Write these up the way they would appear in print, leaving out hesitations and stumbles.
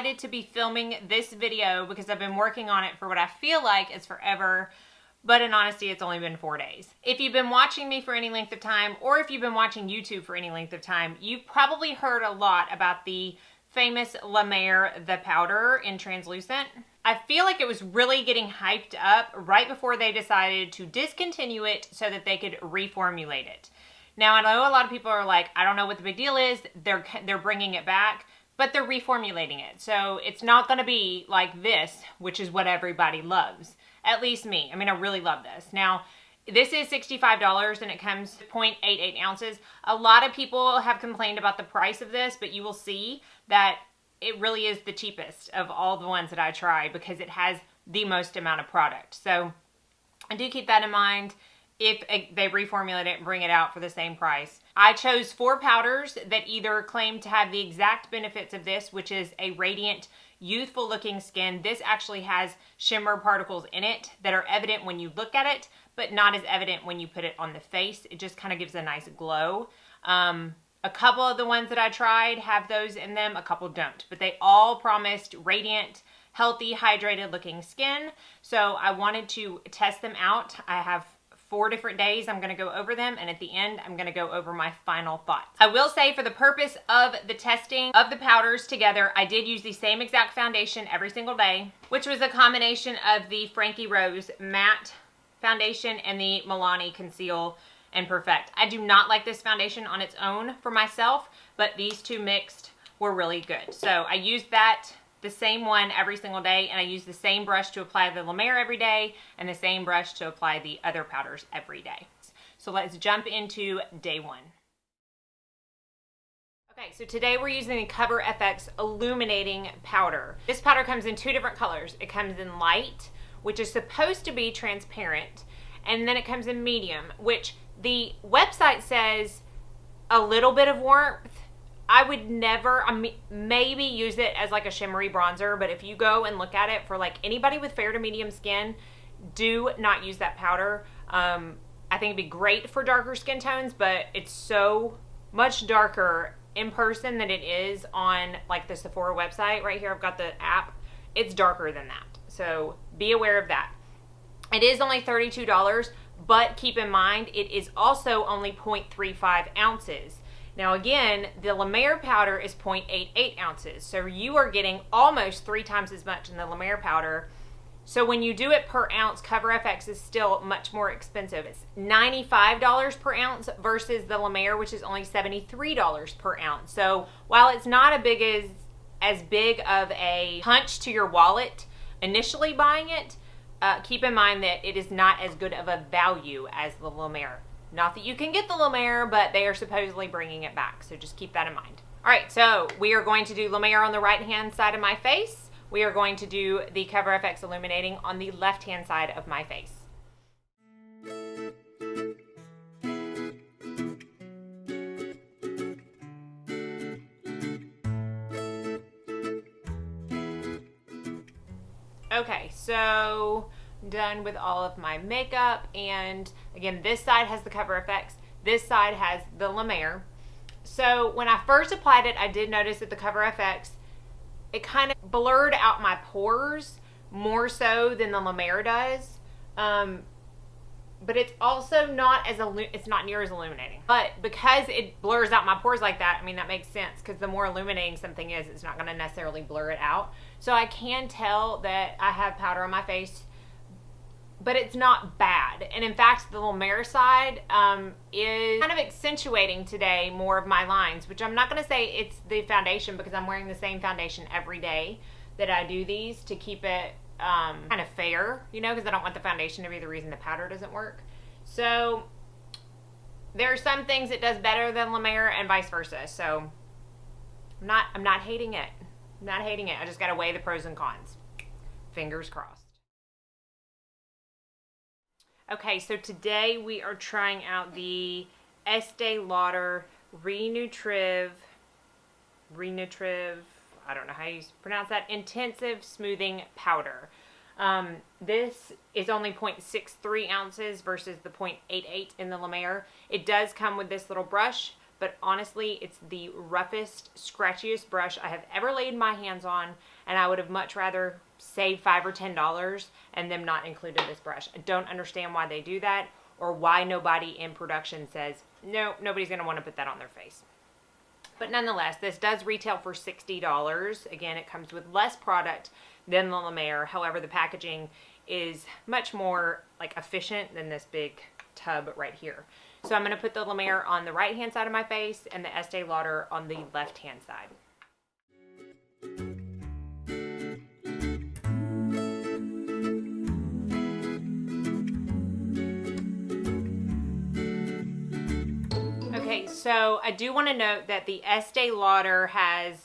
excited to be filming this video because I've been working on it for what I feel like is forever, but in honesty, it's only been 4 days. If you've been watching me for any length of time, or if you've been watching YouTube for any length of time, you've probably heard a lot about the famous La Mer the powder in translucent. I feel like it was really getting hyped up right before they decided to discontinue it so that they could reformulate it. Now, I know a lot of people are like, I don't know what the big deal is. They're bringing it back, but they're reformulating it. So it's not going to be like this, which is what everybody loves. At least me. I mean, I really love this. Now, this is $65 and it comes 0.88 ounces. A lot of people have complained about the price of this, but you will see that it really is the cheapest of all the ones that I try because it has the most amount of product. So I do keep that in mind if they reformulate it and bring it out for the same price. I chose 4 powders that either claim to have the exact benefits of this, which is a radiant, youthful looking skin. This actually has shimmer particles in it that are evident when you look at it, but not as evident when you put it on the face. It just kind of gives a nice glow. A couple of the ones that I tried have those in them, a couple don't, but they all promised radiant, healthy, hydrated looking skin. So I wanted to test them out. I have 4 different days I'm going to go over them, and at the end I'm going to go over my final thoughts. I will say, for the purpose of the testing of the powders together, I did use the same exact foundation every single day, which was a combination of the Frankie Rose matte foundation and the Milani Conceal and Perfect. I do not like this foundation on its own for myself, but these two mixed were really good. So I used the same one every single day, and I use the same brush to apply the La Mer every day and the same brush to apply the other powders every day. So let's jump into day 1. Okay, so today we're using the Cover FX Illuminating Powder. This powder comes in 2 different colors. It comes in light, which is supposed to be transparent, and then it comes in medium, which the website says a little bit of warmth. I would never, maybe use it as like a shimmery bronzer, but if you go and look at it for like anybody with fair to medium skin, do not use that powder. I think it'd be great for darker skin tones, but it's so much darker in person than it is on like the Sephora website. Right here, I've got the app. It's darker than that. So be aware of that. It is only $32, but keep in mind, it is also only 0.35 ounces. Now again, the La Mer powder is 0.88 ounces. So you are getting almost 3 times as much in the La Mer powder. So when you do it per ounce, Cover FX is still much more expensive. It's $95 per ounce versus the La Mer, which is only $73 per ounce. So while it's not as big of a punch to your wallet initially buying it, keep in mind that it is not as good of a value as the La Mer. Not that you can get the La Mer, but they are supposedly bringing it back. So just keep that in mind. All right, so we are going to do La Mer on the right-hand side of my face. We are going to do the Cover FX Illuminating on the left-hand side of my face. Okay, so done with all of my makeup, and again, this side has the Cover FX, this side has the La Mer. So when I first applied it, I did notice that the Cover FX, it kind of blurred out my pores more so than the La Mer does, but it's also not as it's not near as illuminating. But because it blurs out my pores like that, I mean, that makes sense, because the more illuminating something is, it's not going to necessarily blur it out. So I can tell that I have powder on my face, but it's not bad. And in fact, the La Mer side is kind of accentuating today more of my lines, which I'm not going to say it's the foundation, because I'm wearing the same foundation every day that I do these to keep it kind of fair, you know, because I don't want the foundation to be the reason the powder doesn't work. So there are some things it does better than La Mer and vice versa. So I'm not hating it. I'm not hating it. I just got to weigh the pros and cons. Fingers crossed. Okay, so today we are trying out the Estee Lauder Renutriv, I don't know how you pronounce that, Intensive Smoothing Powder. This is only 0.63 ounces versus the 0.88 in the La Mer. It does come with this little brush, but honestly, it's the roughest, scratchiest brush I have ever laid my hands on, and I would have much rather saved $5 or $10 and them not included this brush. I don't understand why they do that, or why nobody in production says, no, nobody's going to want to put that on their face. But nonetheless, this does retail for $60. Again, it comes with less product than the La Mer. However, the packaging is much more like efficient than this big tub right here. So I'm going to put the La Mer on the right hand side of my face and the Estee Lauder on the left hand side. Okay, so I do want to note that the Estee Lauder has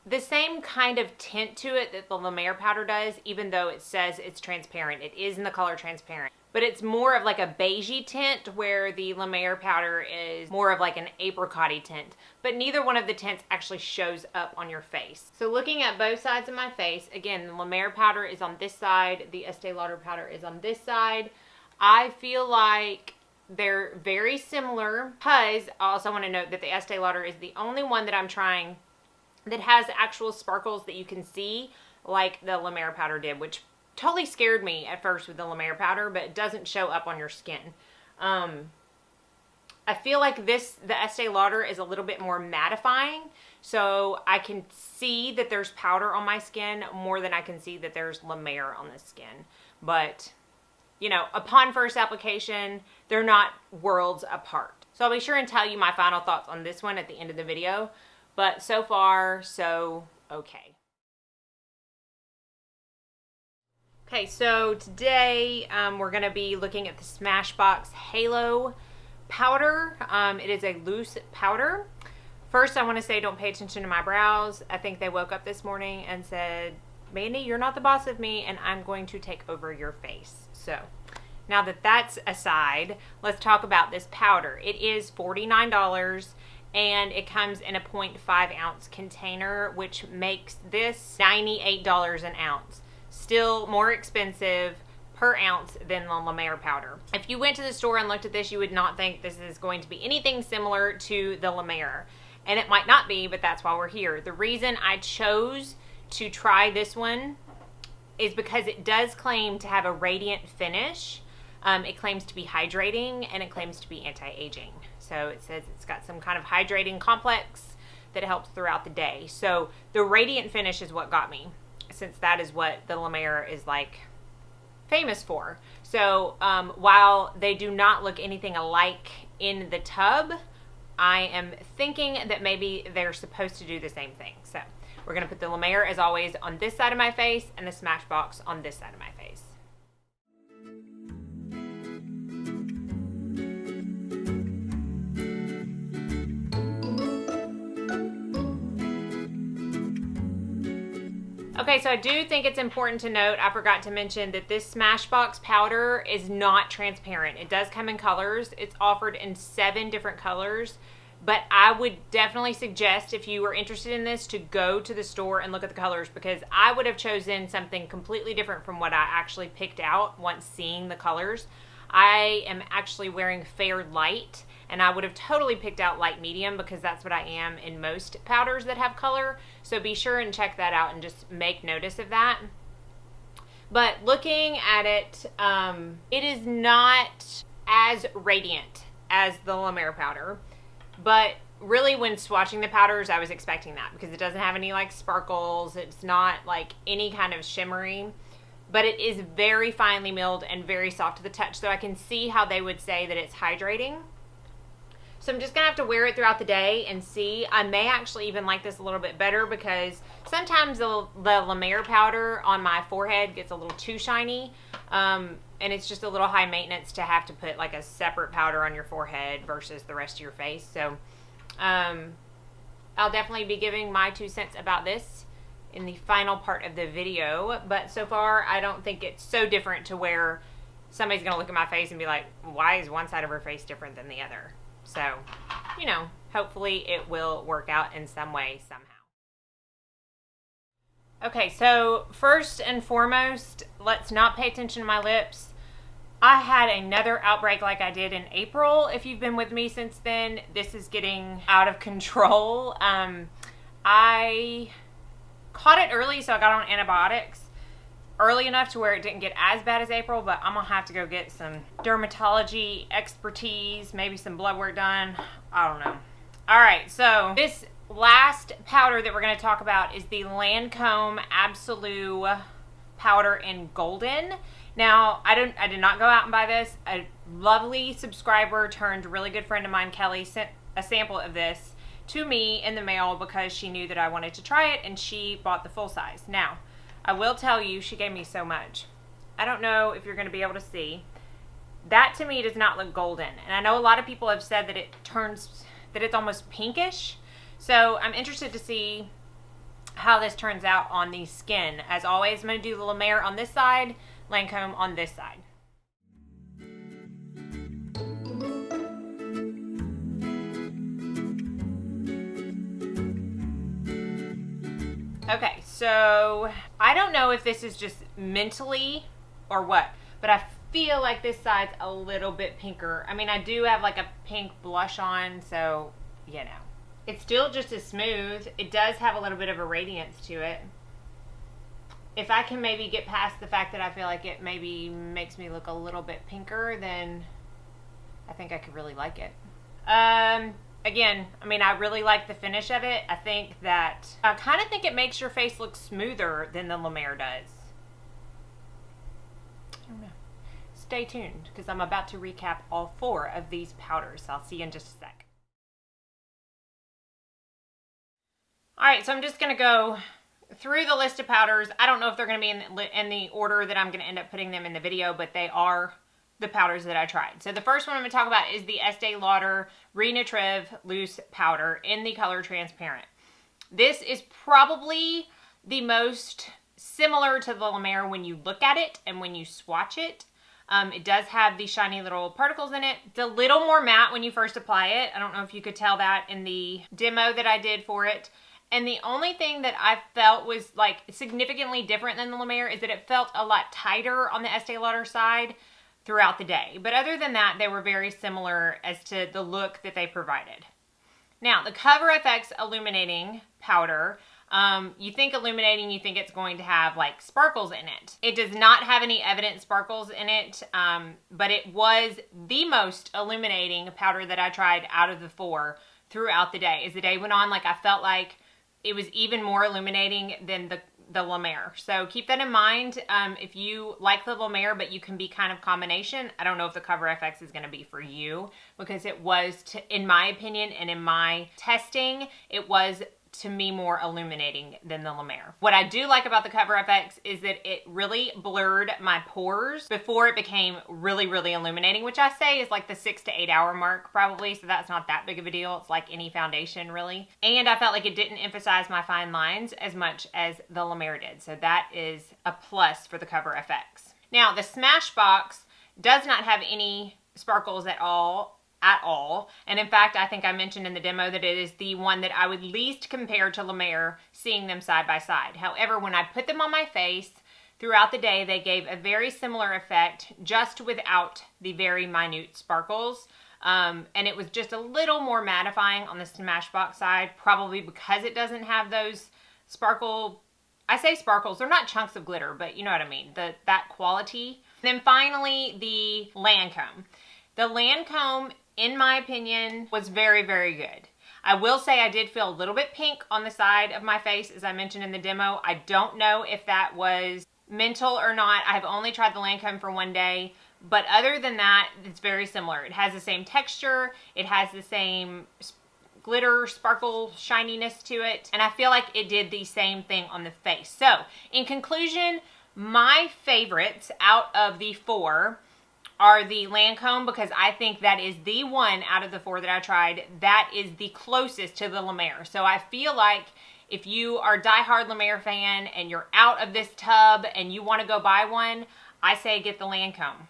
the same kind of tint to it that the La Mer powder does, even though it says it's transparent. It is in the color transparent. But it's more of like a beigey tint, where the La Mer powder is more of like an apricot-y tint. But neither one of the tints actually shows up on your face. So looking at both sides of my face, again, the La Mer powder is on this side, the Estee Lauder powder is on this side. I feel like they're very similar, because I also want to note that the Estee Lauder is the only one that I'm trying that has actual sparkles that you can see, like the La Mer powder did, which totally scared me at first with the La Mer powder, but it doesn't show up on your skin. I feel like the Estee Lauder is a little bit more mattifying, so I can see that there's powder on my skin more than I can see that there's La Mer on the skin. But, you know, upon first application, they're not worlds apart. So I'll be sure and tell you my final thoughts on this one at the end of the video. But so far, so okay. Okay, so today we're going to be looking at the Smashbox Halo powder. It is a loose powder. First, I want to say don't pay attention to my brows. I think they woke up this morning and said, Mandy, you're not the boss of me, and I'm going to take over your face. So now that that's aside, let's talk about this powder. It is $49. And it comes in a 0.5 ounce container, which makes this $98 an ounce. Still more expensive per ounce than the La Mer powder. If you went to the store and looked at this, you would not think this is going to be anything similar to the La Mer. And it might not be, but that's why we're here. The reason I chose to try this one is because it does claim to have a radiant finish. It claims to be hydrating, and it claims to be anti-aging. So it says it's got some kind of hydrating complex that helps throughout the day. So the radiant finish is what got me, since that is what the La Mer is like famous for. So while they do not look anything alike in the tub, I am thinking that maybe they're supposed to do the same thing. So we're going to put the La Mer, as always, on this side of my face, and the Smashbox on this side of my face. Okay, so I do think it's important to note, I forgot to mention that this Smashbox powder is not transparent. It does come in colors. It's offered in 7 different colors, but I would definitely suggest, if you are interested in this, to go to the store and look at the colors, because I would have chosen something completely different from what I actually picked out once seeing the colors. I am actually wearing Fair Light, and I would have totally picked out light medium, because that's what I am in most powders that have color. So be sure and check that out and just make notice of that. But looking at it, it is not as radiant as the La Mer powder. But really, when swatching the powders, I was expecting that, because it doesn't have any like sparkles. It's not like any kind of shimmery. But it is very finely milled and very soft to the touch. So I can see how they would say that it's hydrating. So I'm just going to have to wear it throughout the day and see. I may actually even like this a little bit better, because sometimes the La Mer powder on my forehead gets a little too shiny. And it's just a little high maintenance to have to put like a separate powder on your forehead versus the rest of your face. So I'll definitely be giving my 2 cents about this in the final part of the video. But so far, I don't think it's so different to where somebody's going to look at my face and be like, why is one side of her face different than the other? So, you know, hopefully it will work out in some way, somehow. Okay, so first and foremost, let's not pay attention to my lips. I had another outbreak like I did in April. If you've been with me since then, this is getting out of control. I caught it early, so I got on antibiotics early enough to where it didn't get as bad as April, but I'm gonna have to go get some dermatology expertise, maybe some blood work done. I don't know. All right, so this last powder that we're gonna talk about is the Lancome Absolute Powder in Golden. Now, I did not go out and buy this. A lovely subscriber turned really good friend of mine, Kelly, sent a sample of this to me in the mail because she knew that I wanted to try it, and she bought the full size. Now, I will tell you, she gave me so much. I don't know if you're going to be able to see. That to me does not look golden. And I know a lot of people have said that it's almost pinkish. So I'm interested to see how this turns out on the skin. As always, I'm going to do the La Mer on this side, Lancome on this side. Okay, so I don't know if this is just mentally or what, but I feel like this side's a little bit pinker. I mean, I do have like a pink blush on, so, you know. It's still just as smooth. It does have a little bit of a radiance to it. If I can maybe get past the fact that I feel like it maybe makes me look a little bit pinker, then I think I could really like it. Again, I mean, I really like the finish of it. I kind of think it makes your face look smoother than the La Mer does. I don't know. Stay tuned, because I'm about to recap all 4 of these powders. I'll see you in just a sec. Alright, so I'm just going to go through the list of powders. I don't know if they're going to be in the order that I'm going to end up putting them in the video, but they are the powders that I tried. So the first one I'm going to talk about is the Estee Lauder Re-Nutriv Loose Powder in the color Transparent. This is probably the most similar to the La Mer when you look at it and when you swatch it. It does have these shiny little particles in it. It's a little more matte when you first apply it. I don't know if you could tell that in the demo that I did for it. And the only thing that I felt was like significantly different than the La Mer is that it felt a lot tighter on the Estee Lauder side throughout the day. But other than that, they were very similar as to the look that they provided. Now, the Cover FX Illuminating Powder, you think illuminating, you think it's going to have like sparkles in it. It does not have any evident sparkles in it, but it was the most illuminating powder that I tried out of the 4 throughout the day. As the day went on, like I felt like it was even more illuminating than the La Mer. So keep that in mind. If you like the La Mer, but you can be kind of combination, I don't know if the Cover FX is going to be for you, because it was, in my opinion and in my testing, it was to me more illuminating than the La Mer. What I do like about the Cover FX is that it really blurred my pores before it became really, really illuminating, which I say is like the 6 to 8 hour mark probably, so that's not that big of a deal. It's like any foundation really. And I felt like it didn't emphasize my fine lines as much as the La Mer did, so that is a plus for the Cover FX. Now, the Smashbox does not have any sparkles at all. And in fact, I think I mentioned in the demo that it is the one that I would least compare to La Mer, seeing them side by side. However, when I put them on my face throughout the day, they gave a very similar effect, just without the very minute sparkles. And it was just a little more mattifying on the Smashbox side, probably because it doesn't have those sparkle, I say sparkles, they're not chunks of glitter, but you know what I mean, that quality. Then finally, the Lancome. The Lancome, in my opinion, was very, very good. I will say I did feel a little bit pink on the side of my face, as I mentioned in the demo. I don't know if that was mental or not. I've only tried the Lancome for 1 day, but other than that, it's very similar. It has the same texture, it has the same glitter, sparkle, shininess to it, and I feel like it did the same thing on the face. So, in conclusion, my favorites out of the 4 are the Lancome, because I think that is the one out of the 4 that I tried that is the closest to the La Mer. So I feel like if you are a diehard La Mer fan and you're out of this tub and you want to go buy one, I say get the Lancome.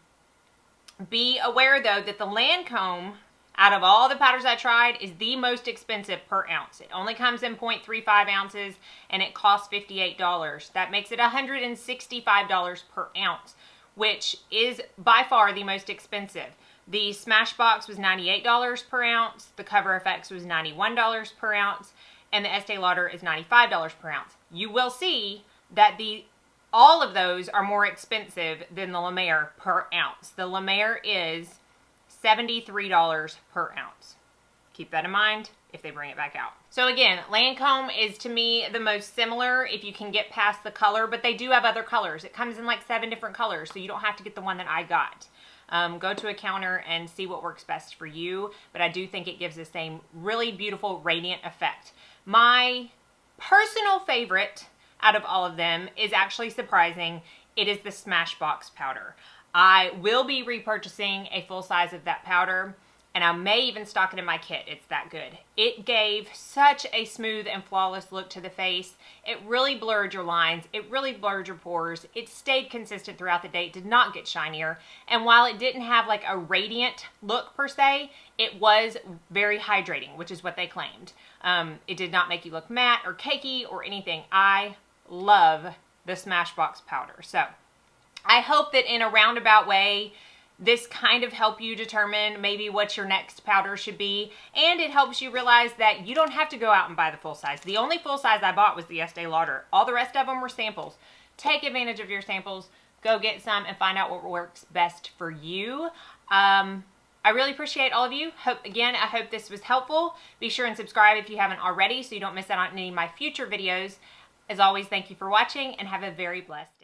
Be aware though that the Lancome, out of all the powders I tried, is the most expensive per ounce. It only comes in 0.35 ounces and it costs $58. That makes it $165 per ounce, which is by far the most expensive. The Smashbox was $98 per ounce, the Cover FX was $91 per ounce, and the Estee Lauder is $95 per ounce. You will see that all of those are more expensive than the La Mer per ounce. The La Mer is $73 per ounce. Keep that in mind if they bring it back out. So again, Lancome is to me the most similar if you can get past the color, but they do have other colors. It comes in like 7 different colors, so you don't have to get the one that I got. Go to a counter and see what works best for you, but I do think it gives the same really beautiful radiant effect. My personal favorite out of all of them is actually surprising. It is the Smashbox Powder. I will be repurchasing a full size of that powder, and I may even stock it in my kit. It's that good. It gave such a smooth and flawless look to the face. It really blurred your lines. It really blurred your pores. It stayed consistent throughout the day. It did not get shinier. And while it didn't have like a radiant look per se, it was very hydrating, which is what they claimed. It did not make you look matte or cakey or anything. I love the Smashbox Powder. So I hope that in a roundabout way, this kind of help you determine maybe what your next powder should be, and it helps you realize that you don't have to go out and buy the full size. The only full size I bought was the Estee Lauder. All the rest of them were samples. Take advantage of your samples, go get some, and find out what works best for you. I really appreciate all of you. I hope this was helpful. Be sure and subscribe if you haven't already so you don't miss out on any of my future videos. As always, thank you for watching and have a very blessed